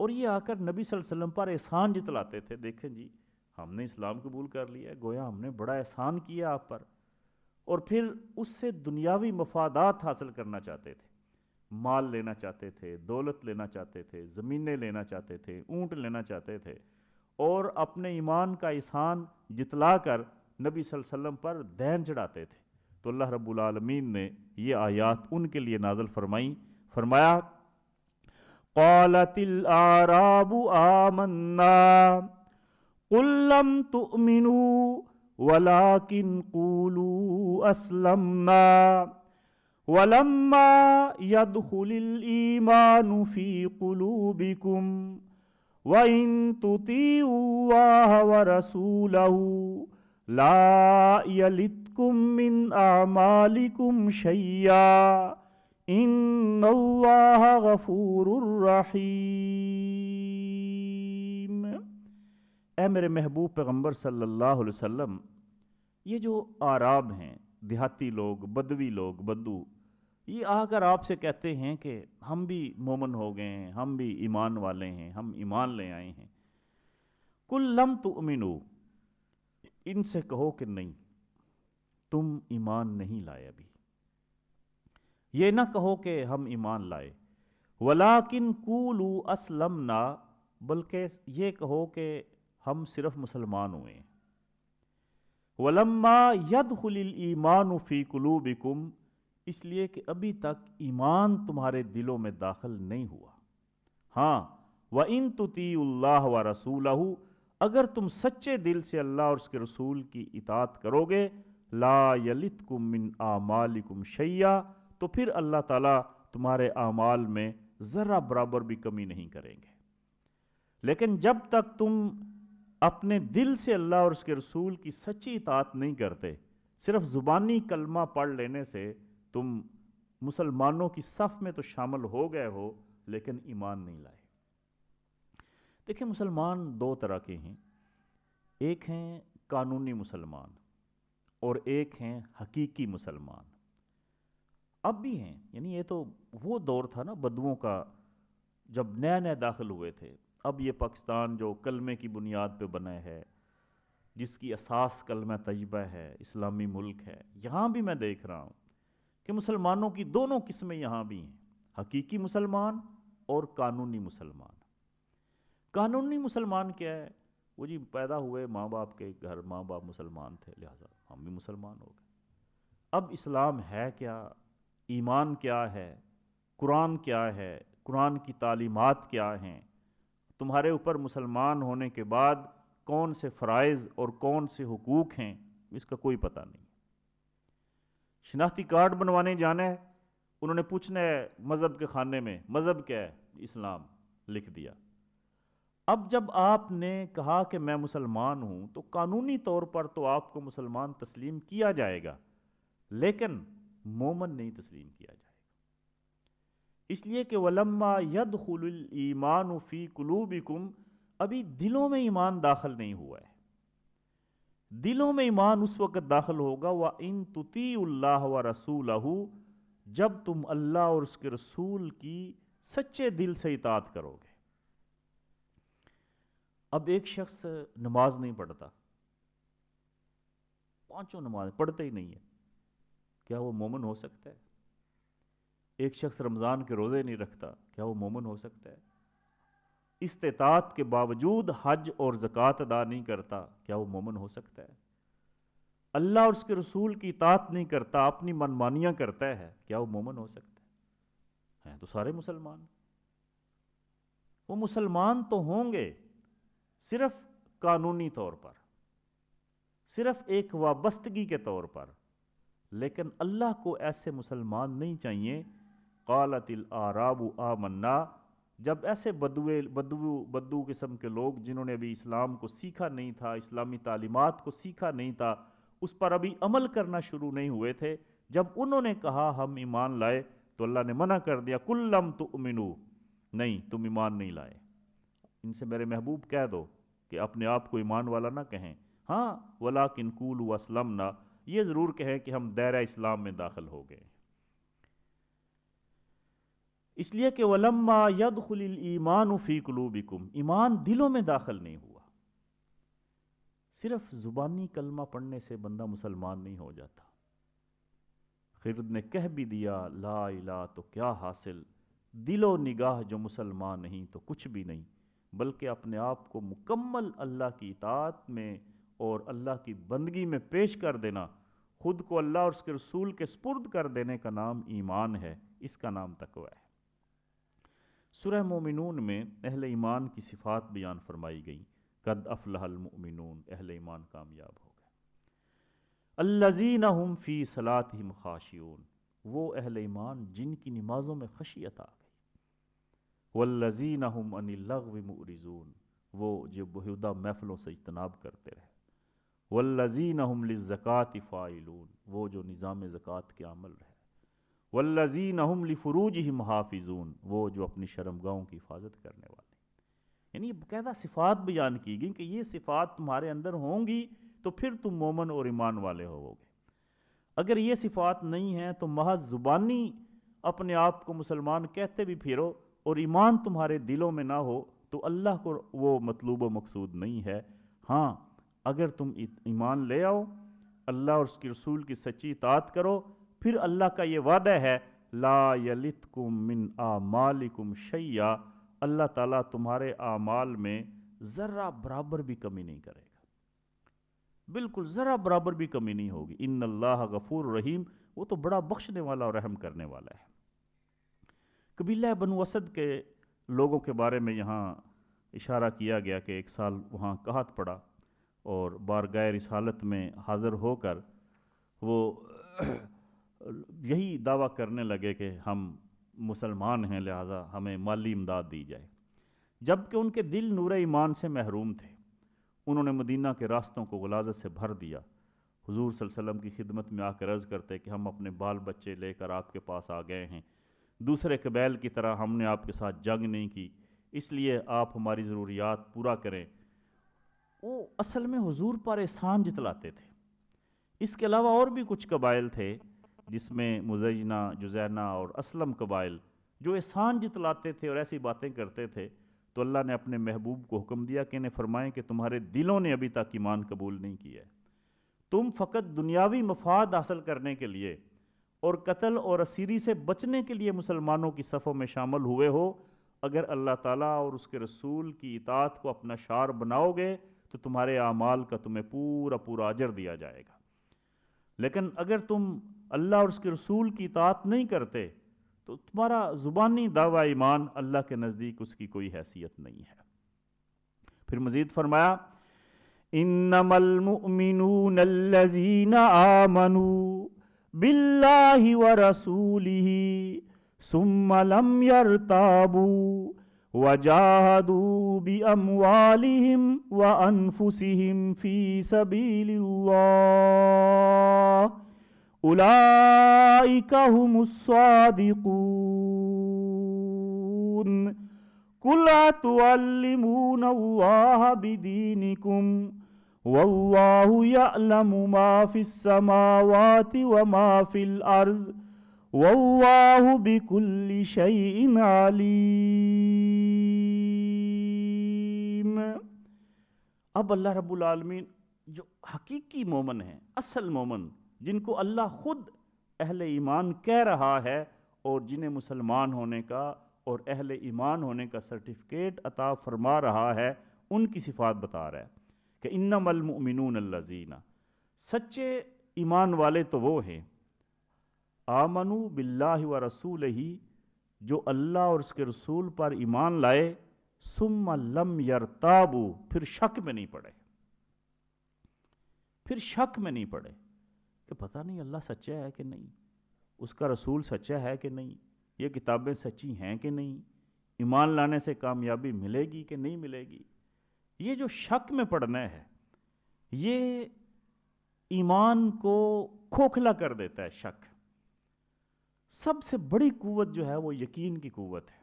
اور یہ آ کر نبی صلی اللہ علیہ وسلم پر احسان جتلاتے تھے، دیکھیں جی ہم نے اسلام قبول کر لیا، گویا ہم نے بڑا احسان کیا آپ پر، اور پھر اس سے دنیاوی مفادات حاصل کرنا چاہتے تھے، مال لینا چاہتے تھے، دولت لینا چاہتے تھے، زمینیں لینا چاہتے تھے، اونٹ لینا چاہتے تھے، اور اپنے ایمان کا احسان جتلا کر نبی صلی اللہ علیہ وسلم پر دین چڑھاتے تھے۔ تو اللہ رب العالمین نے یہ آیات ان کے لیے نازل فرمائیں، فرمایا قالت الاعراب آمنا قل لم تؤمنوا ولكن قولوا اسلمنا ولما يدخل الإيمان في قلوبكم وَإِن تُطِيعُوا اللَّهَ وَرَسُولَهُ لَا يَلِتْكُم مِّنْ أَعْمَالِكُمْ شَيْئًا إِنَّ اللَّهَ غَفُورٌ رَّحِيمٌ۔ اے میرے محبوب پیغمبر صلی اللہ علیہ وسلم، یہ جو اعراب ہیں، دیہاتی لوگ، بدوی لوگ، بدو، یہ آ کر آپ سے کہتے ہیں کہ ہم بھی مومن ہو گئے ہیں، ہم بھی ایمان والے ہیں، ہم ایمان لے آئے ہیں۔ قل لم تؤمنوا، ان سے کہو کہ نہیں، تم ایمان نہیں لائے ابھی۔ یہ نہ کہو کہ ہم ایمان لائے، ولیکن قولوا اسلمنا، بلکہ یہ کہو کہ ہم صرف مسلمان ہوئے ہیں۔ ولما يدخل الایمان فی قلوبکم، اس لیے کہ ابھی تک ایمان تمہارے دلوں میں داخل نہیں ہوا۔ ہاں، وَإِن تُطِيعُوا اللَّهَ وَرَسُولَهُ، اگر تم سچے دل سے اللہ اور اس کے رسول کی اطاعت کرو گے، لا يَلِتْكُم مِّنْ أَعْمَالِكُمْ شَيْئًا، تو پھر اللہ تعالیٰ تمہارے اعمال میں ذرہ برابر بھی کمی نہیں کریں گے۔ لیکن جب تک تم اپنے دل سے اللہ اور اس کے رسول کی سچی اطاعت نہیں کرتے، صرف زبانی کلمہ پڑھ لینے سے تم مسلمانوں کی صف میں تو شامل ہو گئے ہو لیکن ایمان نہیں لائے۔ دیکھیں، مسلمان دو طرح کے ہیں، ایک ہیں قانونی مسلمان اور ایک ہیں حقیقی مسلمان۔ اب بھی ہیں، یعنی یہ تو وہ دور تھا نا بدوؤں کا، جب نئے نئے داخل ہوئے تھے۔ اب یہ پاکستان جو کلمے کی بنیاد پہ بنا ہے، جس کی اساس کلمہ طیبہ ہے، اسلامی ملک ہے، یہاں بھی میں دیکھ رہا ہوں کہ مسلمانوں کی دونوں قسمیں یہاں بھی ہیں، حقیقی مسلمان اور قانونی مسلمان۔ قانونی مسلمان کیا ہے؟ وہ جی پیدا ہوئے ماں باپ کے گھر، ماں باپ مسلمان تھے، لہٰذا ہم بھی مسلمان ہو گئے۔ اب اسلام ہے کیا، ایمان کیا ہے، قرآن کیا ہے، قرآن کی تعلیمات کیا ہیں، تمہارے اوپر مسلمان ہونے کے بعد کون سے فرائض اور کون سے حقوق ہیں، اس کا کوئی پتہ نہیں۔ شناختی کارڈ بنوانے جانا ہے، انہوں نے پوچھنا ہے مذہب کے خانے میں، مذہب کیا ہے؟ اسلام، لکھ دیا۔ اب جب آپ نے کہا کہ میں مسلمان ہوں تو قانونی طور پر تو آپ کو مسلمان تسلیم کیا جائے گا، لیکن مومن نہیں تسلیم کیا جائے گا، اس لیے کہ وَلَمَّا يَدْخُلُ الْإِيمَانُ فِي قُلُوبِكُمْ، ابھی دلوں میں ایمان داخل نہیں ہوا ہے۔ دلوں میں ایمان اس وقت داخل ہوگا وَإِن تُطِيعُوا اللَّهَ وَرَسُولَهُ، جب تم اللہ اور اس کے رسول کی سچے دل سے اطاعت کرو گے۔ اب ایک شخص نماز نہیں پڑھتا، پانچوں نماز پڑھتا ہی نہیں ہے، کیا وہ مومن ہو سکتا ہے؟ ایک شخص رمضان کے روزے نہیں رکھتا، کیا وہ مومن ہو سکتا ہے؟ استطاعت کے باوجود حج اور زکوٰۃ ادا نہیں کرتا، کیا وہ مومن ہو سکتا ہے؟ اللہ اور اس کے رسول کی اطاعت نہیں کرتا، اپنی منمانیاں کرتا ہے، کیا وہ مومن ہو سکتا ہے؟ ہیں تو سارے مسلمان۔ وہ مسلمان تو ہوں گے صرف قانونی طور پر، صرف ایک وابستگی کے طور پر، لیکن اللہ کو ایسے مسلمان نہیں چاہیے۔ قالت الاعراب آمنا، جب ایسے بدو قسم کے لوگ جنہوں نے ابھی اسلام کو سیکھا نہیں تھا، اسلامی تعلیمات کو سیکھا نہیں تھا، اس پر ابھی عمل کرنا شروع نہیں ہوئے تھے، جب انہوں نے کہا ہم ایمان لائے تو اللہ نے منع کر دیا، قل لم تؤمنوا، نہیں تم ایمان نہیں لائے۔ ان سے میرے محبوب کہہ دو کہ اپنے آپ کو ایمان والا نہ کہیں، ہاں ولیکن قولوا اسلمنا، یہ ضرور کہیں کہ ہم دائرہ اسلام میں داخل ہو گئے۔ اس لیے کہ وَلَمَّا يَدْخُلِ الْإِيمَانُ فِي قُلُوبِكُمْ، ایمان دلوں میں داخل نہیں ہوا۔ صرف زبانی کلمہ پڑھنے سے بندہ مسلمان نہیں ہو جاتا۔ خرد نے کہہ بھی دیا لا الہ تو کیا حاصل، دل و نگاہ جو مسلمان نہیں تو کچھ بھی نہیں، بلکہ اپنے آپ کو مکمل اللہ کی اطاعت میں اور اللہ کی بندگی میں پیش کر دینا، خود کو اللہ اور اس کے رسول کے سپرد کر دینے کا نام ایمان ہے، اس کا نام تقوی ہے۔ سورہ مومنون میں اہل ایمان کی صفات بیان فرمائی گئی، قد افلح المؤمنون، اہل ایمان کامیاب ہو گئے۔ الذین هم فی صلاتہم خاشعون، وہ اہل ایمان جن کی نمازوں میں خشیت آ گئی۔ والذین هم عن اللغو معرضون، وہ جو بیہودہ محفلوں سے اجتناب کرتے رہے۔ والذین هم للزکاة فاعلون، وہ جو نظام زکوٰۃ کے عمل رہے۔ والذین هم لفروجہم حافظون، وہ جو اپنی شرمگاہوں کی حفاظت کرنے والے۔ یعنی باقاعدہ صفات بیان کی گئی کہ یہ صفات تمہارے اندر ہوں گی تو پھر تم مومن اور ایمان والے ہوگے۔ اگر یہ صفات نہیں ہیں تو محض زبانی اپنے آپ کو مسلمان کہتے بھی پھرو اور ایمان تمہارے دلوں میں نہ ہو تو اللہ کو وہ مطلوب و مقصود نہیں ہے۔ ہاں، اگر تم ایمان لے آؤ، اللہ اور اس کے رسول کی سچی اطاعت کرو، پھر اللہ کا یہ وعدہ ہے لا یلتکم من اعمالکم شیئا، اللہ تعالیٰ تمہارے اعمال میں ذرہ برابر بھی کمی نہیں کرے گا، بالکل ذرہ برابر بھی کمی نہیں ہوگی۔ ان اللہ غفور رحیم، وہ تو بڑا بخشنے والا اور رحم کرنے والا ہے۔ قبیلہ بنو اسد کے لوگوں کے بارے میں یہاں اشارہ کیا گیا کہ ایک سال وہاں قحط پڑا اور بارگاہ رسالت میں حاضر ہو کر وہ یہی دعویٰ کرنے لگے کہ ہم مسلمان ہیں لہٰذا ہمیں مالی امداد دی جائے، جبکہ ان کے دل نور ایمان سے محروم تھے۔ انہوں نے مدینہ کے راستوں کو غلاظت سے بھر دیا، حضور صلی اللہ علیہ وسلم کی خدمت میں آ کر عرض کرتے کہ ہم اپنے بال بچے لے کر آپ کے پاس آ گئے ہیں، دوسرے قبائل کی طرح ہم نے آپ کے ساتھ جنگ نہیں کی، اس لیے آپ ہماری ضروریات پورا کریں۔ وہ اصل میں حضور پر احسان جتلاتے تھے۔ اس کے علاوہ اور بھی کچھ قبائل تھے جس میں مزینہ، جزینہ اور اسلم قبائل جو احسان جتلاتے تھے اور ایسی باتیں کرتے تھے، تو اللہ نے اپنے محبوب کو حکم دیا کہ انہیں فرمائیں کہ تمہارے دلوں نے ابھی تک ایمان قبول نہیں کیا ہے، تم فقط دنیاوی مفاد حاصل کرنے کے لیے اور قتل اور اسیری سے بچنے کے لیے مسلمانوں کی صفوں میں شامل ہوئے ہو۔ اگر اللہ تعالیٰ اور اس کے رسول کی اطاعت کو اپنا شعار بناؤ گے تو تمہارے اعمال کا تمہیں پورا پورا اجر دیا جائے گا، لیکن اگر تم اللہ اور اس کے رسول کی اطاعت نہیں کرتے تو تمہارا زبانی دعویٰ ایمان اللہ کے نزدیک اس کی کوئی حیثیت نہیں ہے۔ پھر مزید فرمایا انما المؤمنون الذین آمنوا باللہ ورسولہ ثم لم يرتابوا وجاہدوا باموالہم وانفسہم فی سبیل اللہ اولئک هم الصادقون قل اتعلمون اللہ بدینکم واللہ یعلم ما فی السماوات وما فی الارض واللہ بکل شیء علیم۔ اب اللہ رب العالمین جو حقیقی مومن ہیں، اصل مومن، جن کو اللہ خود اہل ایمان کہہ رہا ہے اور جنہیں مسلمان ہونے کا اور اہل ایمان ہونے کا سرٹیفکیٹ عطا فرما رہا ہے، ان کی صفات بتا رہا ہے کہ انما المؤمنون الذین، سچے ایمان والے تو وہ ہیں آمنوا باللہ ورسولہ، جو اللہ اور اس کے رسول پر ایمان لائے، ثم لم یرتابوا، پھر شک میں نہیں پڑے، پھر شک میں نہیں پڑے کہ پتہ نہیں اللہ سچا ہے کہ نہیں، اس کا رسول سچا ہے کہ نہیں، یہ کتابیں سچی ہیں کہ نہیں، ایمان لانے سے کامیابی ملے گی کہ نہیں ملے گی۔ یہ جو شک میں پڑنا ہے یہ ایمان کو کھوکھلا کر دیتا ہے۔ شک سب سے بڑی قوت جو ہے وہ یقین کی قوت ہے۔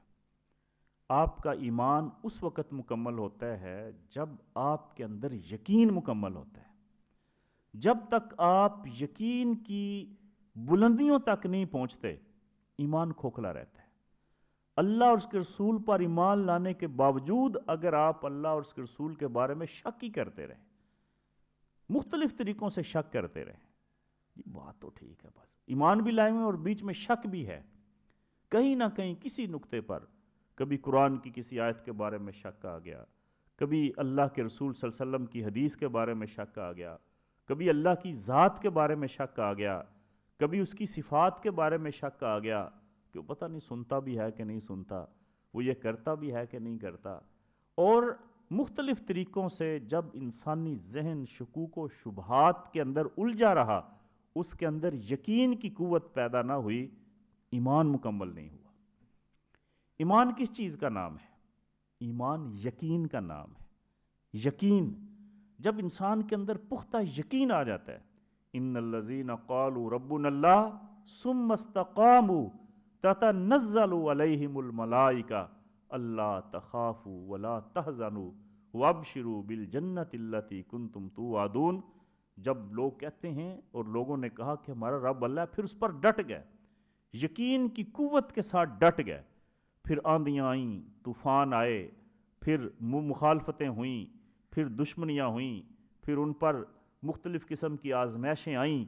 آپ کا ایمان اس وقت مکمل ہوتا ہے جب آپ کے اندر یقین مکمل ہوتا ہے۔ جب تک آپ یقین کی بلندیوں تک نہیں پہنچتے ایمان کھوکھلا رہتا ہے۔ اللہ اور اس کے رسول پر ایمان لانے کے باوجود اگر آپ اللہ اور اس کے رسول کے بارے میں شک ہی کرتے رہیں مختلف طریقوں سے شک کرتے رہیں، یہ بات تو ٹھیک ہے، بس ایمان بھی لائے ہوئے اور بیچ میں شک بھی ہے، کہیں نہ کہیں کسی نقطے پر کبھی قرآن کی کسی آیت کے بارے میں شک آ گیا، کبھی اللہ کے رسول صلی اللہ علیہ وسلم کی حدیث کے بارے میں شک آ گیا، کبھی اللہ کی ذات کے بارے میں شک آ گیا، کبھی اس کی صفات کے بارے میں شک آ گیا کہ وہ پتہ نہیں سنتا بھی ہے کہ نہیں سنتا، وہ یہ کرتا بھی ہے کہ نہیں کرتا۔ اور مختلف طریقوں سے جب انسانی ذہن شکوک و شبہات کے اندر الجھا رہا، اس کے اندر یقین کی قوت پیدا نہ ہوئی، ایمان مکمل نہیں ہوا۔ ایمان کس چیز کا نام ہے؟ ایمان یقین کا نام ہے۔ یقین، جب انسان کے اندر پختہ یقین آ جاتا ہے، ان الذین قالوا ربنا اللہ ثم استقاموا تتنزل علیہم الملائکہ اللہ تخافوا ولا تحزنوا وابشروا بالجنۃ التی کنتم توعدون۔ جب لوگ کہتے ہیں اور لوگوں نے کہا کہ ہمارا رب اللہ ہے، پھر اس پر ڈٹ گئے، یقین کی قوت کے ساتھ ڈٹ گئے، پھر آندیاں آئیں، طوفان آئے، پھر مخالفتیں ہوئیں، پھر دشمنیاں ہوئیں، پھر ان پر مختلف قسم کی آزمائشیں آئیں،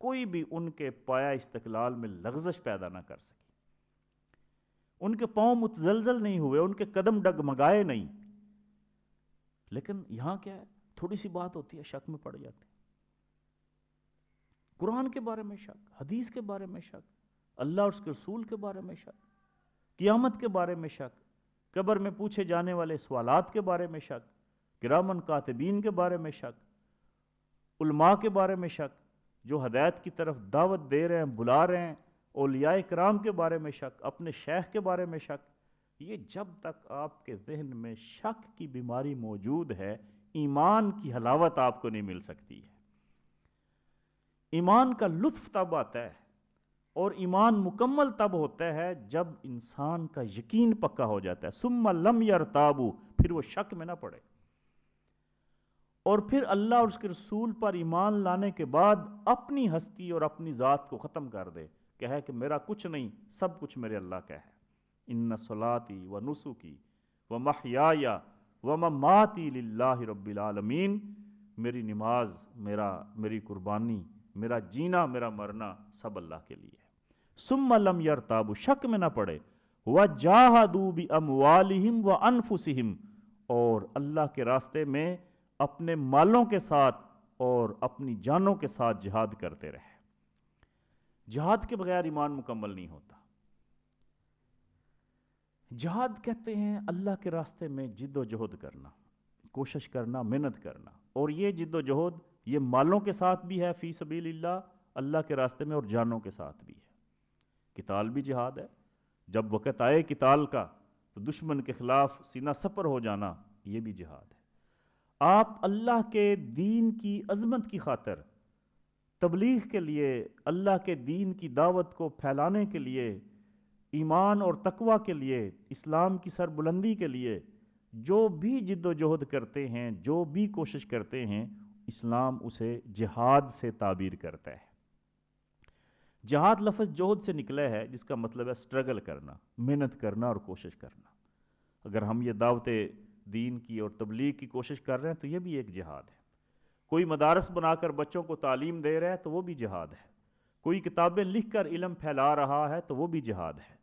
کوئی بھی ان کے پایا استقلال میں لغزش پیدا نہ کر سکی، ان کے پاؤں متزلزل نہیں ہوئے، ان کے قدم ڈگمگائے نہیں۔ لیکن یہاں کیا ہے، تھوڑی سی بات ہوتی ہے شک میں پڑ جاتے ہیں، قرآن کے بارے میں شک، حدیث کے بارے میں شک، اللہ اور اس کے رسول کے بارے میں شک، قیامت کے بارے میں شک، قبر میں پوچھے جانے والے سوالات کے بارے میں شک، کرامن کاتبین کے بارے میں شک، علماء کے بارے میں شک، جو ہدایت کی طرف دعوت دے رہے ہیں، بلا رہے ہیں، اولیاء کرام کے بارے میں شک، اپنے شیخ کے بارے میں شک۔ یہ جب تک آپ کے ذہن میں شک کی بیماری موجود ہے، ایمان کی حلاوت آپ کو نہیں مل سکتی ہے۔ ایمان کا لطف تب آتا ہے اور ایمان مکمل تب ہوتا ہے جب انسان کا یقین پکا ہو جاتا ہے، ثم لم یرتابوا، پھر وہ شک میں نہ پڑے، اور پھر اللہ اور اس کے رسول پر ایمان لانے کے بعد اپنی ہستی اور اپنی ذات کو ختم کر دے، کہے کہ میرا کچھ نہیں، سب کچھ میرے اللہ کا ہے۔ ان صلاتی و نسکی و محیای و مماتی للہ رب العالمین، میری نماز، میری قربانی، میرا جینا، میرا مرنا سب اللہ کے لیے ہے۔ ثم لم یرتابوا، شک میں نہ پڑے، وجاہدوا باموالہم وانفسہم، اور اللہ کے راستے میں اپنے مالوں کے ساتھ اور اپنی جانوں کے ساتھ جہاد کرتے رہے۔ جہاد کے بغیر ایمان مکمل نہیں ہوتا۔ جہاد کہتے ہیں اللہ کے راستے میں جد و جہد کرنا، کوشش کرنا، محنت کرنا، اور یہ جد و جہد یہ مالوں کے ساتھ بھی ہے فی سبیل اللہ، اللہ کے راستے میں، اور جانوں کے ساتھ بھی ہے۔ قتال بھی جہاد ہے، جب وقت آئے قتال کا تو دشمن کے خلاف سینہ سپر ہو جانا، یہ بھی جہاد ہے۔ آپ اللہ کے دین کی عظمت کی خاطر، تبلیغ کے لیے، اللہ کے دین کی دعوت کو پھیلانے کے لیے، ایمان اور تقوی کے لیے، اسلام کی سربلندی کے لیے جو بھی جد و جہد کرتے ہیں، جو بھی کوشش کرتے ہیں، اسلام اسے جہاد سے تعبیر کرتا ہے۔ جہاد لفظ جہد سے نکلا ہے، جس کا مطلب ہے سٹرگل کرنا، محنت کرنا اور کوشش کرنا۔ اگر ہم یہ دعوت دین کی اور تبلیغ کی کوشش کر رہے ہیں تو یہ بھی ایک جہاد ہے۔ کوئی مدارس بنا کر بچوں کو تعلیم دے رہا ہے تو وہ بھی جہاد ہے۔ کوئی کتابیں لکھ کر علم پھیلا رہا ہے تو وہ بھی جہاد ہے۔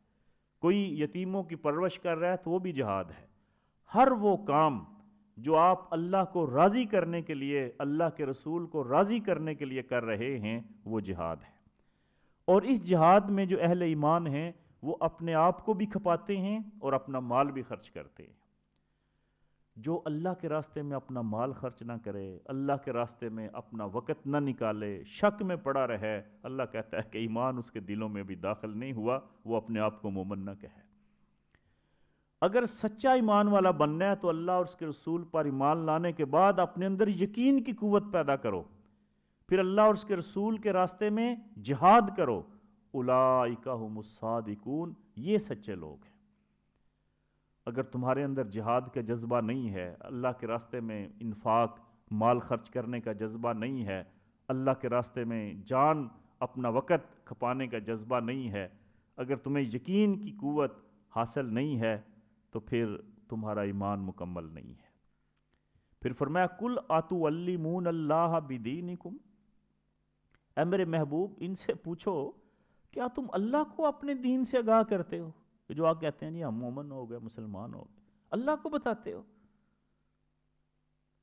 کوئی یتیموں کی پرورش کر رہا ہے تو وہ بھی جہاد ہے۔ ہر وہ کام جو آپ اللہ کو راضی کرنے کے لیے، اللہ کے رسول کو راضی کرنے کے لیے کر رہے ہیں، وہ جہاد ہے۔ اور اس جہاد میں جو اہل ایمان ہیں وہ اپنے آپ کو بھی کھپاتے ہیں اور اپنا مال بھی خرچ کرتے ہیں۔ جو اللہ کے راستے میں اپنا مال خرچ نہ کرے، اللہ کے راستے میں اپنا وقت نہ نکالے، شک میں پڑا رہے، اللہ کہتا ہے کہ ایمان اس کے دلوں میں بھی داخل نہیں ہوا، وہ اپنے آپ کو مومن نہ کہے۔ اگر سچا ایمان والا بننا ہے تو اللہ اور اس کے رسول پر ایمان لانے کے بعد اپنے اندر یقین کی قوت پیدا کرو، پھر اللہ اور اس کے رسول کے راستے میں جہاد کرو۔ اولئک ھم الصادقون، یہ سچے لوگ ہیں۔ اگر تمہارے اندر جہاد کا جذبہ نہیں ہے، اللہ کے راستے میں انفاق، مال خرچ کرنے کا جذبہ نہیں ہے، اللہ کے راستے میں جان، اپنا وقت کھپانے کا جذبہ نہیں ہے، اگر تمہیں یقین کی قوت حاصل نہیں ہے تو پھر تمہارا ایمان مکمل نہیں ہے۔ پھر فرمایا کل اتعلمون اللہ بدینکم، اے میرے محبوب ان سے پوچھو کیا تم اللہ کو اپنے دین سے آگاہ کرتے ہو؟ جو آپ کہتے ہیں جی ہم مومن ہو گئے، مسلمان ہو گئے، اللہ کو بتاتے ہو؟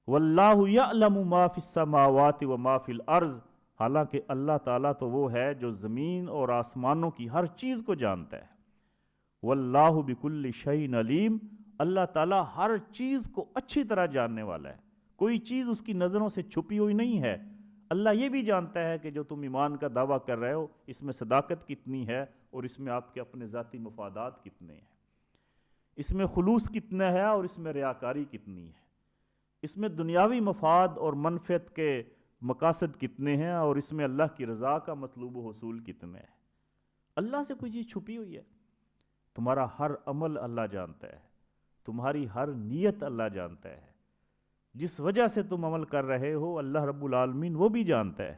واللہ یعلم ما فی السماوات و ما فی الارض، حالانکہ اللہ تعالیٰ تو وہ ہے جو زمین اور آسمانوں کی ہر چیز کو جانتا ہے۔ واللہ بکل شیء علیم، اللہ تعالیٰ ہر چیز کو اچھی طرح جاننے والا ہے، کوئی چیز اس کی نظروں سے چھپی ہوئی نہیں ہے۔ اللہ یہ بھی جانتا ہے کہ جو تم ایمان کا دعویٰ کر رہے ہو اس میں صداقت کتنی ہے اور اس میں آپ کے اپنے ذاتی مفادات کتنے ہیں، اس میں خلوص کتنا ہے اور اس میں ریاکاری کتنی ہے، اس میں دنیاوی مفاد اور منفعت کے مقاصد کتنے ہیں اور اس میں اللہ کی رضا کا مطلوب و حصول کتنے ہے۔ اللہ سے کوئی چیز چھپی ہوئی ہے؟ تمہارا ہر عمل اللہ جانتا ہے، تمہاری ہر نیت اللہ جانتا ہے، جس وجہ سے تم عمل کر رہے ہو اللہ رب العالمین وہ بھی جانتا ہے۔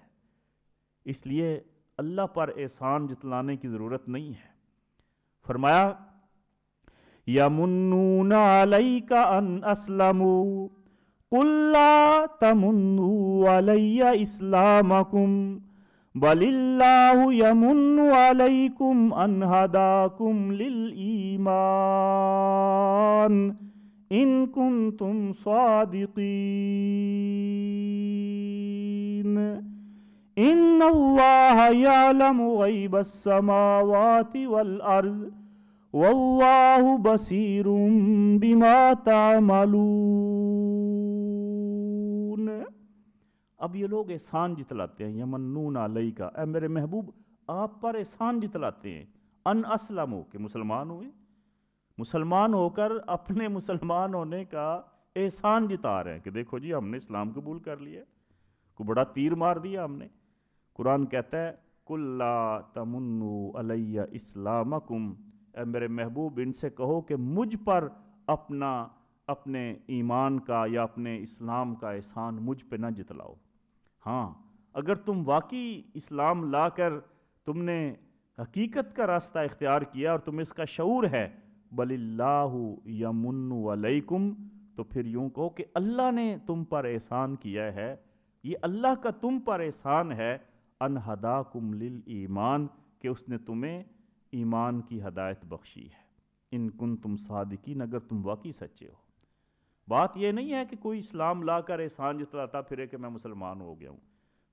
اس لیے اللہ پر احسان جتلانے کی ضرورت نہیں ہے۔ فرمایا یمنون علیک ان اسلموا قل لا تمنوا علی اسلامکم بل اللہ یمن علیکم ان ہداکم للایمان ان کنتم صادقین ان اللہ یعلم غیب السماوات والارض واللہ بصیر بما تعملون۔ اب یہ لوگ احسان جتلاتے ہیں، یمنون علیک، اے میرے محبوب آپ پر احسان جتلاتے ہیں، ان اسلموا کہ مسلمان ہوئے، مسلمان ہو کر اپنے مسلمان ہونے کا احسان جتا رہے ہیں کہ دیکھو جی ہم نے اسلام قبول کر لیا، کو بڑا تیر مار دیا ہم نے۔ قرآن کہتا ہے قل لا تمنوا علی اسلامکم، اے میرے محبوب ان سے کہو کہ مجھ پر اپنے ایمان کا یا اپنے اسلام کا احسان مجھ پہ نہ جتلاؤ۔ ہاں اگر تم واقعی اسلام لا کر تم نے حقیقت کا راستہ اختیار کیا اور تمہیں اس کا شعور ہے، بل اللہ یمن علیکم، تو پھر یوں کہو کہ اللہ نے تم پر احسان کیا ہے، یہ اللہ کا تم پر احسان ہے، ان ہداکم للایمان، کہ اس نے تمہیں ایمان کی ہدایت بخشی ہے، ان کنتم صادقین، اگر تم واقعی سچے ہو۔ بات یہ نہیں ہے کہ کوئی اسلام لا کر احسان جتلاتا پھرے کہ میں مسلمان ہو گیا ہوں،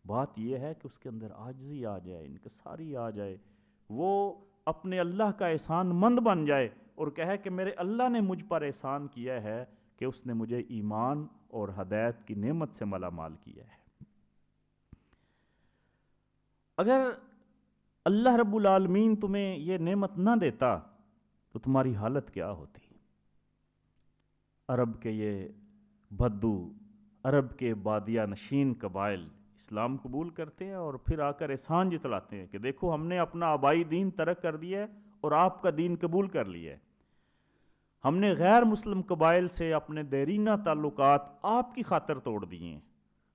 بات یہ ہے کہ اس کے اندر عاجزی آ جائے، انکساری آ جائے، وہ اپنے اللہ کا احسان مند بن جائے اور کہے کہ میرے اللہ نے مجھ پر احسان کیا ہے کہ اس نے مجھے ایمان اور ہدایت کی نعمت سے مالا مال کیا ہے۔ اگر اللہ رب العالمین تمہیں یہ نعمت نہ دیتا تو تمہاری حالت کیا ہوتی؟ عرب کے یہ بدو، عرب کے بادیہ نشین قبائل اسلام قبول کرتے ہیں اور پھر آ کر احسان جتلاتے ہیں کہ دیکھو ہم نے اپنا آبائی دین ترک کر دیا ہے اور آپ کا دین قبول کر لیا ہے، ہم نے غیر مسلم قبائل سے اپنے دیرینہ تعلقات آپ کی خاطر توڑ دیے ہیں،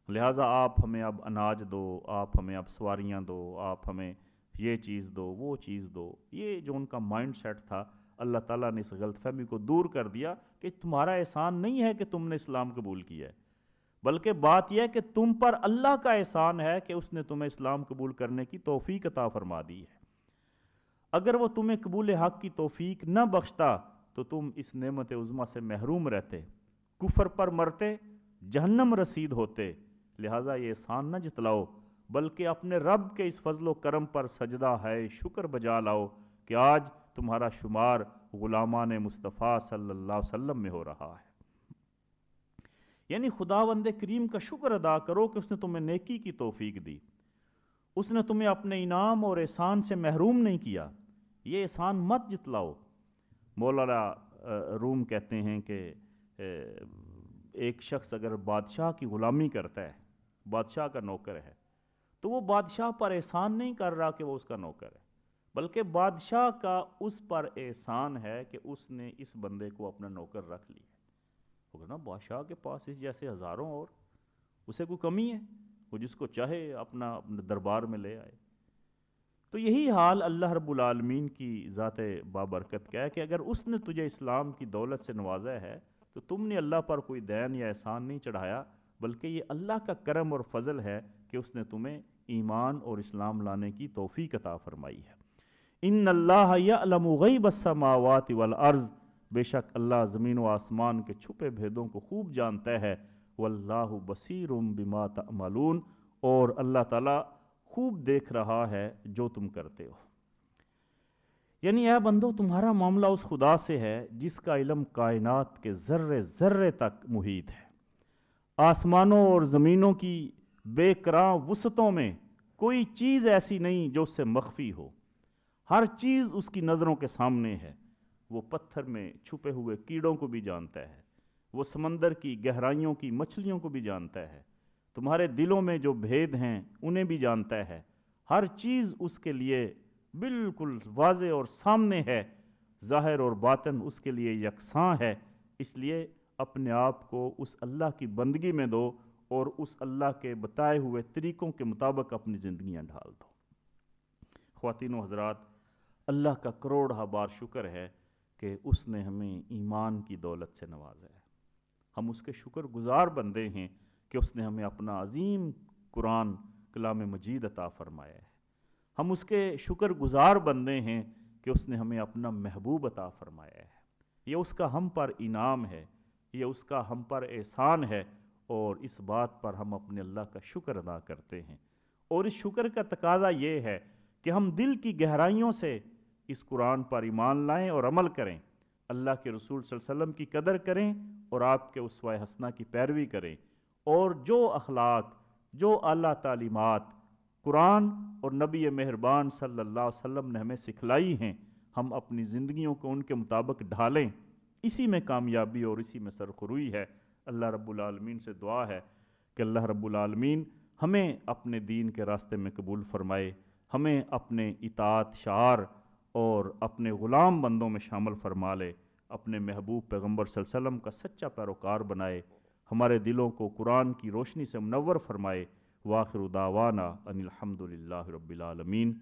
لہٰذا آپ ہمیں اب اناج دو، آپ ہمیں اب سواریاں دو، آپ ہمیں یہ چیز دو، وہ چیز دو۔ یہ جو ان کا مائنڈ سیٹ تھا، اللہ تعالیٰ نے اس غلط فہمی کو دور کر دیا کہ تمہارا احسان نہیں ہے کہ تم نے اسلام قبول کیا ہے، بلکہ بات یہ ہے کہ تم پر اللہ کا احسان ہے کہ اس نے تمہیں اسلام قبول کرنے کی توفیق عطا فرما دی ہے۔ اگر وہ تمہیں قبول حق کی توفیق نہ بخشتا تو تم اس نعمت عظمیٰ سے محروم رہتے، کفر پر مرتے، جہنم رسید ہوتے۔ لہٰذا یہ احسان نہ جتلاؤ بلکہ اپنے رب کے اس فضل و کرم پر سجدہ ہے شکر بجا لاؤ کہ آج تمہارا شمار غلامان مصطفیٰ صلی اللہ علیہ وسلم میں ہو رہا ہے۔ یعنی خداوند کریم کا شکر ادا کرو کہ اس نے تمہیں نیکی کی توفیق دی، اس نے تمہیں اپنے انعام اور احسان سے محروم نہیں کیا، یہ احسان مت جتلاؤ۔ مولانا روم کہتے ہیں کہ ایک شخص اگر بادشاہ کی غلامی کرتا ہے، بادشاہ کا نوکر ہے، تو وہ بادشاہ پر احسان نہیں کر رہا کہ وہ اس کا نوکر ہے، بلکہ بادشاہ کا اس پر احسان ہے کہ اس نے اس بندے کو اپنا نوکر رکھ لیا۔ نا بادشاہ کے پاس اس جیسے ہزاروں اور اسے کوئی کمی ہے، وہ جس کو چاہے اپنا دربار میں لے آئے۔ تو یہی حال اللہ رب العالمین کی ذات بابرکت کا ہے کہ اگر اس نے تجھے اسلام کی دولت سے نوازا ہے تو تم نے اللہ پر کوئی دین یا احسان نہیں چڑھایا، بلکہ یہ اللہ کا کرم اور فضل ہے کہ اس نے تمہیں ایمان اور اسلام لانے کی توفیق عطا فرمائی ہے۔ ان اللہ یعلم غیب السماوات والارض، بے شک اللہ زمین و آسمان کے چھپے بھیدوں کو خوب جانتا ہے۔ واللہ بصیر بما تعملون، اور اللہ تعالیٰ خوب دیکھ رہا ہے جو تم کرتے ہو۔ یعنی اے بندو، تمہارا معاملہ اس خدا سے ہے جس کا علم کائنات کے ذرے ذرے تک محیط ہے۔ آسمانوں اور زمینوں کی بے کراں وسعتوں میں کوئی چیز ایسی نہیں جو اس سے مخفی ہو، ہر چیز اس کی نظروں کے سامنے ہے۔ وہ پتھر میں چھپے ہوئے کیڑوں کو بھی جانتا ہے، وہ سمندر کی گہرائیوں کی مچھلیوں کو بھی جانتا ہے، تمہارے دلوں میں جو بھید ہیں انہیں بھی جانتا ہے۔ ہر چیز اس کے لیے بالکل واضح اور سامنے ہے، ظاہر اور باطن اس کے لیے یکساں ہے۔ اس لیے اپنے آپ کو اس اللہ کی بندگی میں دو اور اس اللہ کے بتائے ہوئے طریقوں کے مطابق اپنی زندگیاں ڈھال دو۔ خواتین و حضرات، اللہ کا کروڑہ بار شکر ہے کہ اس نے ہمیں ایمان کی دولت سے نوازا ہے۔ ہم اس کے شکر گزار بندے ہیں کہ اس نے ہمیں اپنا عظیم قرآن کلام مجید عطا فرمایا ہے۔ ہم اس کے شکر گزار بندے ہیں کہ اس نے ہمیں اپنا محبوب عطا فرمایا ہے۔ یہ اس کا ہم پر انعام ہے، یہ اس کا ہم پر احسان ہے، اور اس بات پر ہم اپنے اللہ کا شکر ادا کرتے ہیں۔ اور اس شکر کا تقاضا یہ ہے کہ ہم دل کی گہرائیوں سے اس قرآن پر ایمان لائیں اور عمل کریں، اللہ کے رسول صلی اللہ علیہ وسلم کی قدر کریں اور آپ کے اسوہ حسنہ کی پیروی کریں، اور جو اخلاق، جو اعلیٰ تعلیمات قرآن اور نبی مہربان صلی اللہ علیہ وسلم نے ہمیں سکھلائی ہیں، ہم اپنی زندگیوں کو ان کے مطابق ڈھالیں۔ اسی میں کامیابی اور اسی میں سرخروئی ہے۔ اللہ رب العالمین سے دعا ہے کہ اللہ رب العالمین ہمیں اپنے دین کے راستے میں قبول فرمائے، ہمیں اپنے اطاعت شعار اور اپنے غلام بندوں میں شامل فرما لے، اپنے محبوب پیغمبر صلی اللہ علیہ وسلم کا سچا پیروکار بنائے، ہمارے دلوں کو قرآن کی روشنی سے منور فرمائے۔ وآخر دعوانا ان الحمد للہ رب العالمین۔